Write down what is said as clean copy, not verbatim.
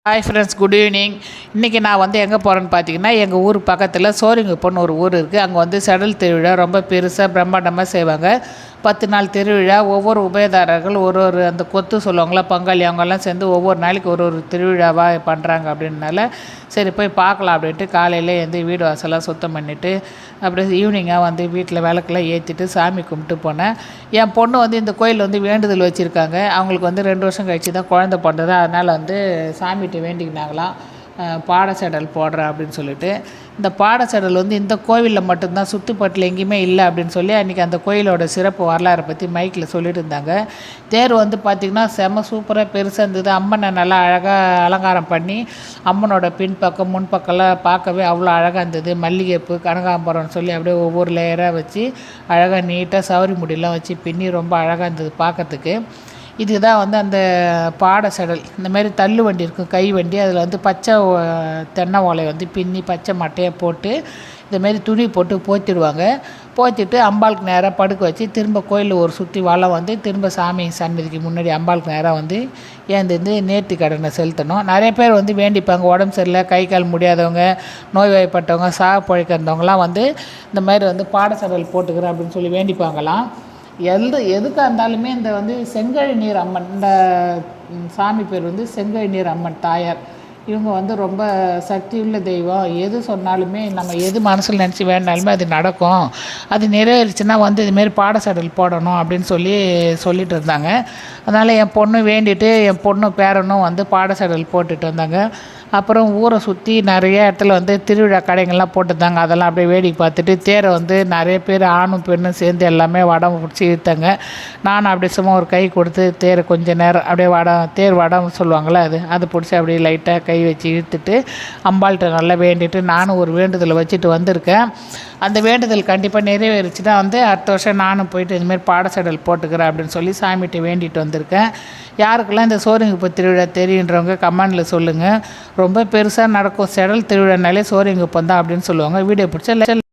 Hi friends, good evening. இன்றைக்கி நான் வந்து எங்கே போகிறேன்னு பார்த்தீங்கன்னா, எங்கள் ஊர் பக்கத்தில் சோரிங்குப்பம்னு ஒரு ஊர் இருக்குது. அங்கே வந்து செடல் திருவிழா ரொம்ப பெருசாக பிரம்மாண்டமாக செய்வாங்க. 10 நாள் திருவிழா. ஒவ்வொரு உபயதாரர்கள் ஒரு அந்த கொத்து சொல்லுவாங்களா, பங்காளி, அவங்கெல்லாம் சேர்ந்து ஒவ்வொரு நாளைக்கு ஒரு திருவிழாவாக பண்ணுறாங்க. அப்படின்னால சரி போய் பார்க்கலாம் அப்படின்ட்டு காலையில் வந்து வீடு வாசலாம் சுத்தம் பண்ணிவிட்டு அப்படியே ஈவினிங்காக வந்து வீட்டில் விளக்கெல்லாம் ஏற்றிட்டு சாமி கும்பிட்டு போனேன். என் பொண்ணு வந்து இந்த கோயில் வந்து வேண்டுதல் வச்சுருக்காங்க. அவங்களுக்கு வந்து 2 வருஷம் கழிச்சு தான் குழந்தை பிறந்தது. அதனால் வந்து சாமிகிட்ட வேண்டிக்கினாங்களாம், பாடச்செடல் போடுறேன் அப்படின்னு சொல்லிட்டு. இந்த பாடச்செடல் வந்து இந்த கோவிலில் மட்டும்தான், சுற்றுப்பட்டில் எங்கேயுமே இல்லை அப்படின்னு சொல்லி அன்றைக்கி அந்த கோயிலோட சிறப்பு வரலாறை பற்றி மைக்கில் சொல்லிட்டு இருந்தாங்க. தேர் வந்து பார்த்திங்கன்னா செம சூப்பராக பெருசாக இருந்தது. அம்மனை நல்லா அழகாக அலங்காரம் பண்ணி அம்மனோட பின்பக்கம் முன்பக்கம்லாம் பார்க்கவே அவ்வளோ அழகாக இருந்தது. மல்லிகைப்பூ, கனகாம்பரம்னு சொல்லி அப்படியே ஒவ்வொரு லேயராக வச்சு அழகாக நீட்டாக சவரி முடியெல்லாம் வச்சு பின்னி ரொம்ப அழகாக இருந்தது பார்க்கறதுக்கு. இதுதான் வந்து அந்த பாடச்செடல். இந்தமாரி தள்ளு வண்டி இருக்கும், கை வண்டி. அதில் வந்து பச்சை தென்னை ஓலை வந்து பின்னி பச்சை மட்டையை போட்டு இந்தமாரி துணி போட்டு போத்திடுவாங்க. போத்திட்டு அம்பாளுக்கு நேராக படுக்க வச்சு திரும்ப கோயிலில் ஒரு சுற்றி வளம் வந்து திரும்ப சாமி சன்னதிக்கு முன்னாடி அம்பாளுக்கு நேராக வந்து ஏந்திருந்து நேர்த்தி கடனை செலுத்தணும். நிறைய பேர் வந்து வேண்டிப்பாங்க. உடம்பு சரியில்லை, கை கால் முடியாதவங்க, நோய்வாய்ப்பட்டவங்க, சாக பிழைக்கிறவங்கலாம் வந்து இந்த மாதிரி வந்து பாடச்செடல் போட்டுக்கிறேன் அப்படின்னு சொல்லி வேண்டிப்பாங்களாம். எதுக்காக இருந்தாலுமே இந்த வந்து செங்கழி நீர் அம்மன், இந்த சாமி பேர் வந்து செங்கழி நீர் அம்மன் தாயார். இவங்க வந்து ரொம்ப சக்தி உள்ள தெய்வம். எது சொன்னாலுமே நம்ம எது மனசில் நினச்சி வேணாலுமே அது நடக்கும். அது நிறைவேறிச்சுன்னா வந்து இதுமாரி பாடச்செடல் போடணும் அப்படின்னு சொல்லிட்டு இருந்தாங்க. அதனால் என் பொண்ணு வேண்டிட்டு என் பொண்ணு பேரனும் வந்து பாடச்செடல் போட்டுட்டு வந்தாங்க. அப்புறம் ஊரை சுற்றி நிறைய இடத்துல வந்து திருவிழா கடைகள்லாம் போட்டுருந்தாங்க. அதெல்லாம் அப்படியே வேடிக்கை பார்த்துட்டு தேரை வந்து நிறைய பேர் ஆணும் பெண்ணும் சேர்ந்து எல்லாமே வடம் பிடிச்சி இழுத்தாங்க. நானும் அப்படியே சும்மா ஒரு கை கொடுத்து தேரை கொஞ்சம் நேரம் அப்படியே தேர் வடம் சொல்லுவாங்களே, அது பிடிச்சி அப்படியே லைட்டாக கை வச்சு இழுத்துட்டு அம்பாள்கிட்ட நல்லா வேண்டிட்டு நானும் ஒரு வேண்டுதலை வச்சுட்டு வந்திருக்கேன். அந்த வேண்டுதல் கண்டிப்பாக நிறைவேறிச்சுன்னா வந்து அடுத்த வருஷம் நானும் போயிட்டு இதுமாரி பாடச்செடல் போட்டுக்கிறேன் அப்படின்னு சொல்லி சாமிகிட்ட வேண்டிட்டு வந்திருக்கேன். யாருக்கெல்லாம் இந்த சோரிங்குப்பம் திருவிழா தெரியுன்றவங்க கமெண்டில் சொல்லுங்கள். ரொம்ப பெருசாக நடக்கும். செடல் திருவிழானாலே சோரிங்குப்பம் தான் அப்படின்னு சொல்லுவாங்க. வீடியோ பிடிச்சா